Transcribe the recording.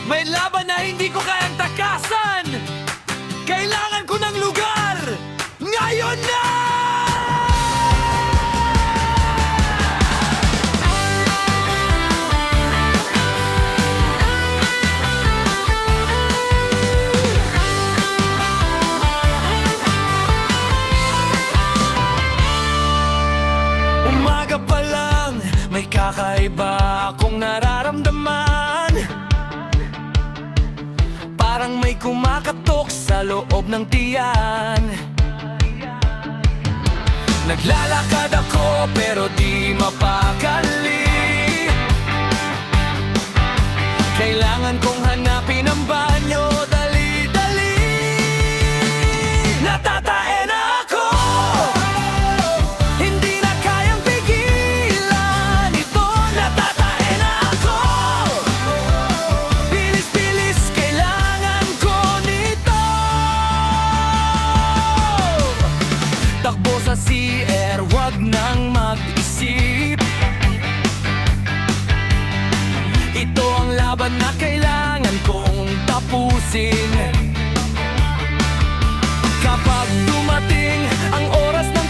May laban na hindi ko kayang takasan. Kailangan ko ng lugar. Ngayon na! Umaga pa lang, may kakaiba akong nararamdaman. Parang may kumakatok sa loob ng tiyan. Naglalakad ako pero di mapakali. Kailangan kong hanapin ang banyo, dali-dali. Natatae na ako. Hindi na kayang pigilan ito. Natatae na ako. Bilis-bilis, kailangan ko nito. Takbo sa CR, wag nang mag-isip. Ito ang laban na kailangan kong tapusin. Kapag dumating ang oras ng